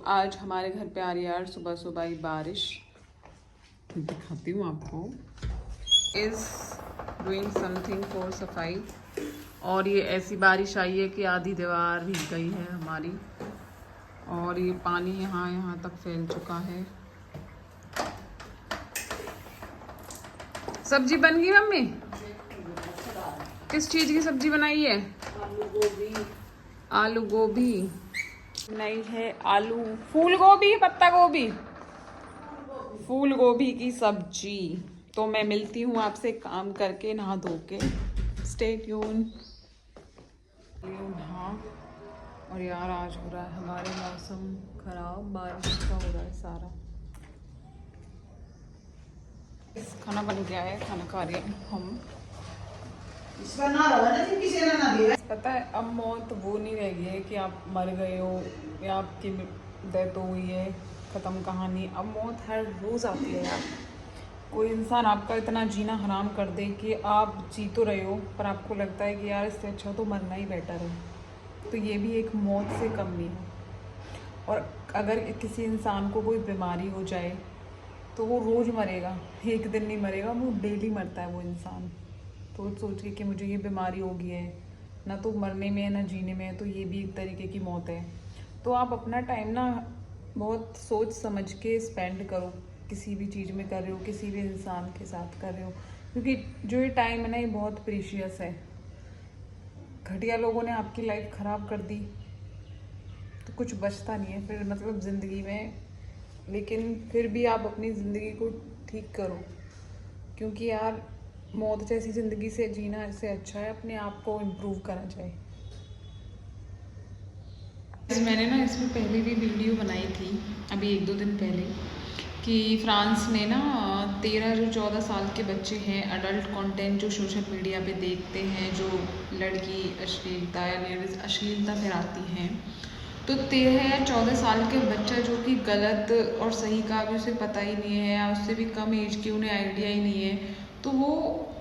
आज हमारे घर पे आ रही है यार सुबह सुबह ही बारिश। दिखाती हूँ आपको। इज़ डूइंग समथिंग फॉर सफाई। और ये ऐसी बारिश आई है कि आधी दीवार भीग गई है हमारी। और ये पानी यहाँ तक फैल चुका है। सब्जी बन गई मम्मी? किस चीज़ की सब्जी बनाई है? आलू गोभी। आलू गोभी नहीं है, आलू फूल गोभी, पत्ता गोभी, फूल गोभी की सब्जी। तो मैं मिलती हूँ आपसे काम करके, नहा धो के। Stay tune. हाँ, और यार आज हो रहा है हमारे मौसम खराब, बारिश का हो रहा है सारा। खाना बन गया है, खाना खा रहे हैं हम। पता है अब मौत वो नहीं रह गई है कि आप मर गए हो या आपकी डेथ हो गई है, ख़त्म कहानी। अब मौत हर रोज़ आती है यार। कोई इंसान आपका इतना जीना हराम कर दे कि आप जी तो रहे हो पर आपको लगता है कि यार इससे अच्छा तो मरना ही बेटर है, तो ये भी एक मौत से कम नहीं है। और अगर किसी इंसान को कोई बीमारी हो जाए तो वो रोज़ मरेगा, एक दिन नहीं मरेगा, वो डेली मरता है वो इंसान। तो सोच के कि मुझे ये बीमारी हो गई है, ना तो मरने में है ना जीने में है, तो ये भी एक तरीके की मौत है। तो आप अपना टाइम ना बहुत सोच समझ के स्पेंड करो, किसी भी चीज़ में कर रहे हो, किसी भी इंसान के साथ कर रहे हो, क्योंकि जो ये टाइम है ना ये बहुत प्रीशियस है। घटिया लोगों ने आपकी लाइफ ख़राब कर दी तो कुछ बचता नहीं है फिर, मतलब ज़िंदगी में। लेकिन फिर भी आप अपनी ज़िंदगी को ठीक करो, क्योंकि यार मौत जैसी ज़िंदगी से जीना इससे अच्छा है अपने आप को इम्प्रूव करा जाए। मैंने ना इसमें पहले भी वीडियो बनाई थी, अभी 1-2 दिन पहले, कि फ्रांस में ना 13 जो 14 साल के बच्चे हैं, अडल्ट कंटेंट जो सोशल मीडिया पे देखते हैं, जो लड़की अश्लीलता या लेडीज़ अश्लीलता फैलाती हैं, तो 13 या 14 साल के बच्चा जो कि गलत और सही का भी उसे पता ही नहीं है, या उससे भी कम एज की उन्हें आइडिया ही नहीं है, तो वो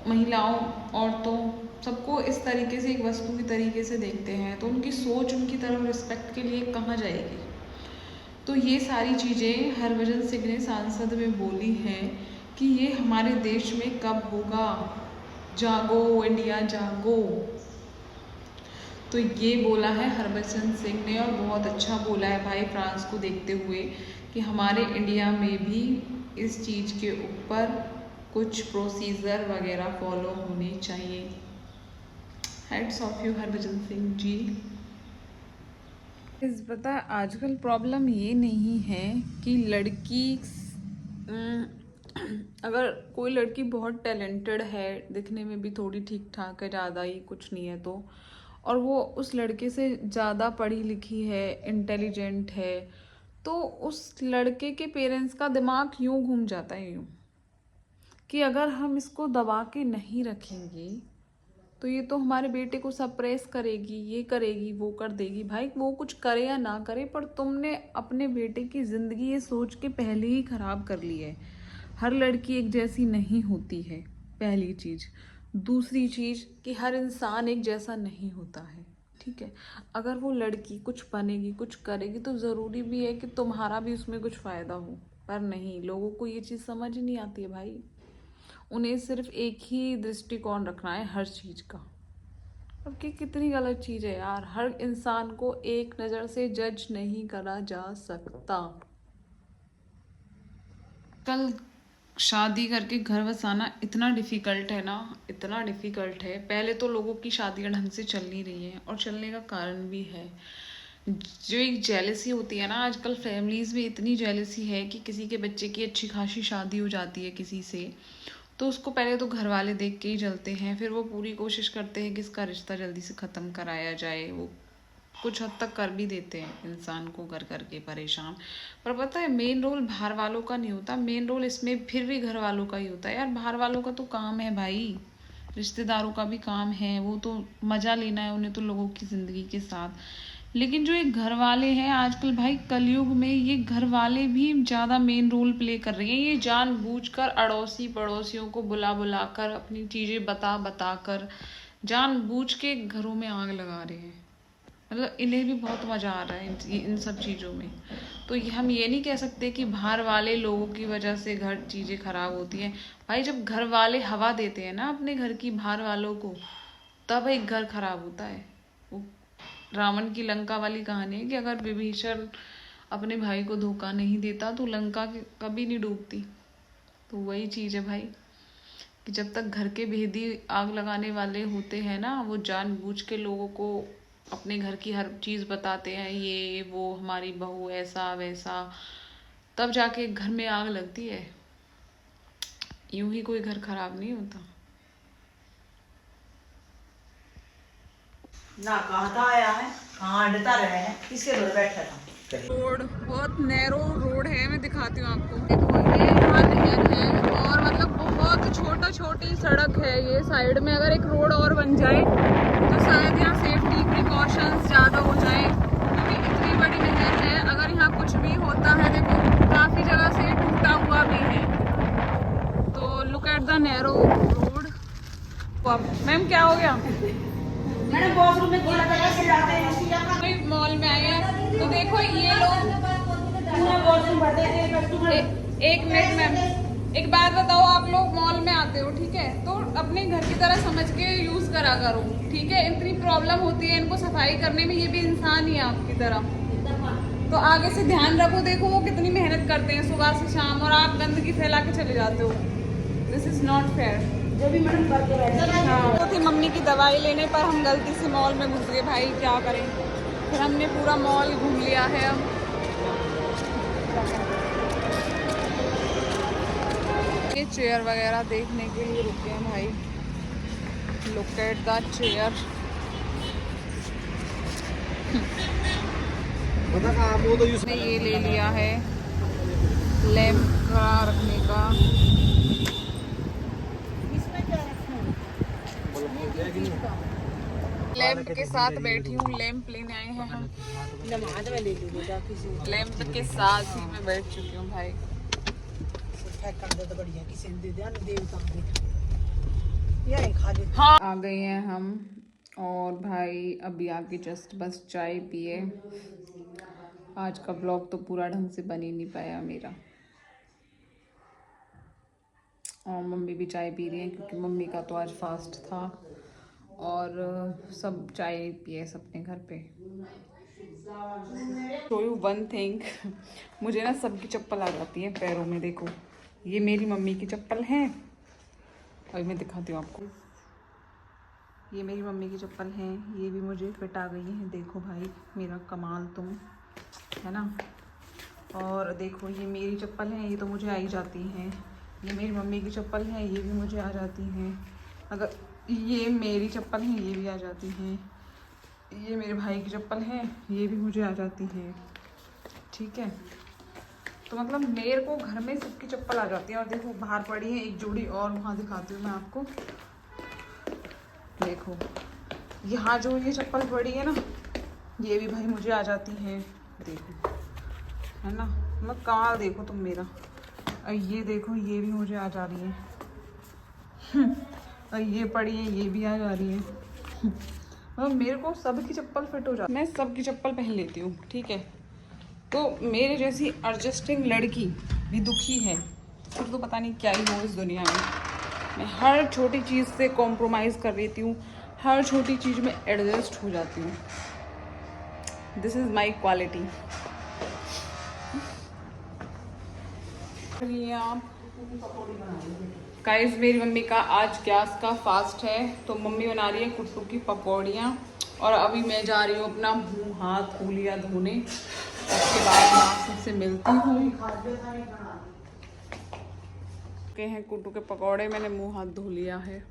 महिलाओं, औरतों, सबको इस तरीके से एक वस्तु की तरीके से देखते हैं, तो उनकी सोच उनकी तरफ रिस्पेक्ट के लिए कहाँ जाएगी। तो ये सारी चीज़ें हरभजन सिंह ने सांसद में बोली हैं कि ये हमारे देश में कब होगा, जागो इंडिया जागो। तो ये बोला है हरभजन सिंह ने, और बहुत अच्छा बोला है भाई, फ्रांस को देखते हुए कि हमारे इंडिया में भी इस चीज़ के ऊपर कुछ प्रोसीजर वगैरह फॉलो होने चाहिए। Heads off you Harbhajan Singh ji. इस पता आजकल प्रॉब्लम ये नहीं है कि लड़की अगर कोई लड़की बहुत टैलेंटेड है, दिखने में भी थोड़ी ठीक ठाक है, ज़्यादा ही कुछ नहीं है तो, और वो उस लड़के से ज़्यादा पढ़ी लिखी है, इंटेलिजेंट है, तो उस लड़के के पेरेंट्स का दिमाग यूँ घूम जाता है यूँ कि अगर हम इसको दबा के नहीं रखेंगे तो ये तो हमारे बेटे को सप्रेस करेगी, ये करेगी, वो कर देगी। भाई वो कुछ करे या ना करे, पर तुमने अपने बेटे की ज़िंदगी ये सोच के पहले ही ख़राब कर ली है। हर लड़की एक जैसी नहीं होती है, पहली चीज़। दूसरी चीज़ कि हर इंसान एक जैसा नहीं होता है, ठीक है। अगर वो लड़की कुछ बनेगी, कुछ करेगी, तो ज़रूरी भी है कि तुम्हारा भी उसमें कुछ फ़ायदा हो, पर नहीं, लोगों को ये चीज़ समझ नहीं आती है भाई। उन्हें सिर्फ एक ही दृष्टिकोण रखना है हर चीज़ का। अब कि कितनी गलत चीज़ है यार, हर इंसान को एक नज़र से जज नहीं करा जा सकता। कल शादी करके घर बसाना इतना डिफ़िकल्ट है ना, इतना डिफ़िकल्ट है। पहले तो लोगों की शादियाँ ढंग से चल नहीं रही हैं, और चलने का कारण भी है। जो एक जेलसी होती है ना आजकल फैमिलीज़ में, इतनी जेलसी है कि किसी के बच्चे की अच्छी खासी शादी हो जाती है किसी से, तो उसको पहले तो घर वाले देख के ही जलते हैं, फिर वो पूरी कोशिश करते हैं कि इसका रिश्ता जल्दी से ख़त्म कराया जाए। वो कुछ हद तक कर भी देते हैं इंसान को कर करके परेशान। पर पता है मेन रोल बाहर वालों का नहीं होता, मेन रोल इसमें फिर भी घर वालों का ही होता है यार। बाहर वालों का तो काम है भाई, रिश्तेदारों का भी काम है, वो तो मज़ा लेना है उन्हें तो लोगों की ज़िंदगी के साथ। लेकिन जो ये घर वाले हैं आजकल भाई, कलयुग में ये घर वाले भी ज़्यादा मेन रोल प्ले कर रहे हैं। ये जानबूझकर अड़ोसी पड़ोसियों को बुला बुला कर, अपनी चीज़ें बता बता कर, जानबूझ के घरों में आग लगा रहे हैं। मतलब इन्हें भी बहुत मज़ा आ रहा है इन सब चीज़ों में। तो हम ये नहीं कह सकते कि बाहर वाले लोगों की वजह से घर चीज़ें ख़राब होती हैं। भाई जब घर वाले हवा देते हैं ना अपने घर की बाहर वालों को, तब एक घर ख़राब होता है। वो रावण की लंका वाली कहानी है कि अगर विभीषण अपने भाई को धोखा नहीं देता तो लंका कभी नहीं डूबती। तो वही चीज़ है भाई, कि जब तक घर के भेदी आग लगाने वाले होते हैं ना, वो जानबूझ के लोगों को अपने घर की हर चीज़ बताते हैं, ये वो हमारी बहू ऐसा वैसा, तब जाके घर में आग लगती है। यूं ही कोई घर खराब नहीं होता ना। कहाँ था आया है, कहाँ अड्डा रहे हैं, किसके घर बैठा था। रोड बहुत नैरो रोड है, मैं दिखाती हूँ आपको। देखो ये यहाँ नहर है और मतलब बहुत छोटी सड़क है ये। साइड में अगर एक रोड और बन जाए तो शायद यहाँ सेफ्टी प्रिकॉशंस ज़्यादा हो जाए, क्योंकि इतनी बड़ी नहर है। अगर यहाँ कुछ भी होता है, देखो काफ़ी जगह से टूटा हुआ भी है। तो look at the narrow road. Ma'am क्या हो गया? मैंने वॉशरूम में खोला था, कैसे जाते हैं मॉल में आए हैं तो देखो ये लोग पूरा वॉशरूम भरते थे कस्टमर। एक मिनट मैम, एक बात बताओ, आप लोग मॉल में आते हो ठीक है, तो अपने घर की तरह समझ के यूज करा करो ठीक है। इतनी प्रॉब्लम होती है इनको सफाई करने में, ये भी इंसान ही है आपकी तरह, तो आगे से ध्यान रखो। देखो वो कितनी मेहनत करते हैं सुबह से शाम, और आप गंदगी फैला के चले जाते हो। This is not fair. जो भी मैडम करके रहते हैं। हाँ, तो थी मम्मी की दवाई लेने पर हम गलती से मॉल में घुस गए भाई, क्या करें। फिर हमने पूरा मॉल घूम लिया है अब। ये चेयर वगैरह देखने के लिए रुके हैं भाई। Look at the chair. हमने ये ले लिया है लैंप का रखने का। लैंप के साथ बैठी हूँ, लैंप लेने आए हैं हम। लैंप के साथ ही मैं बैठ चुकी हूँ भाई। हाँ आ गए हैं हम, और भाई अभी आके जस्ट बस चाय पिए। आज का ब्लॉग तो पूरा ढंग से बन ही नहीं पाया मेरा, और मम्मी भी चाय पी रही हैं क्योंकि मम्मी का तो आज फास्ट था, और सब चाय पिए सबने घर पे। शो यू वन थिंग, मुझे ना सबकी चप्पल आ जाती है पैरों में। देखो ये मेरी मम्मी की चप्पल है, अभी मैं दिखाती हूँ आपको। ये मेरी मम्मी की चप्पल है, ये भी मुझे फिट आ गई है। देखो भाई मेरा कमाल तुम, है ना। और देखो ये मेरी चप्पल है, ये तो मुझे आ ही जाती हैं। ये मेरी मम्मी की चप्पल है, ये भी मुझे आ जाती हैं। अगर ये मेरी चप्पल है, ये भी आ जाती हैं। ये मेरे भाई की चप्पल है, ये भी मुझे आ जाती है, ठीक है। तो मतलब मेरे को घर में सबकी चप्पल आ जाती है। और देखो बाहर पड़ी है एक जोड़ी और, वहाँ दिखाती हूँ मैं आपको। देखो यहाँ जो ये चप्पल पड़ी है ना, ये भी भाई मुझे आ जाती है। देखो है ना, मतलब कमाल देखो तुम मेरा। और ये देखो ये भी मुझे आ जा रही है। और ये पड़ी है, ये भी आ जा रही है। मतलब मेरे को सबकी चप्पल फिट हो जाती है, मैं सबकी चप्पल पहन लेती हूँ ठीक है। तो मेरे जैसी एडजस्टिंग लड़की भी दुखी है, फिर तो पता नहीं क्या ही हो इस दुनिया में। मैं हर छोटी चीज़ से कॉम्प्रोमाइज़ कर लेती हूँ, हर छोटी चीज़ में एडजस्ट हो जाती हूँ। This is my quality. Guys मेरी मम्मी का आज गैस का फास्ट है, तो मम्मी बना रही है कुट्टू की पकौड़ियाँ। और अभी मैं जा रही हूँ अपना मुँह हाथ धो लिया धोने, उसके बाद मैं आपसे मिलती हूँ। के हैं कुट्टू के पकौड़े, मैंने मुँह हाथ धो लिया है।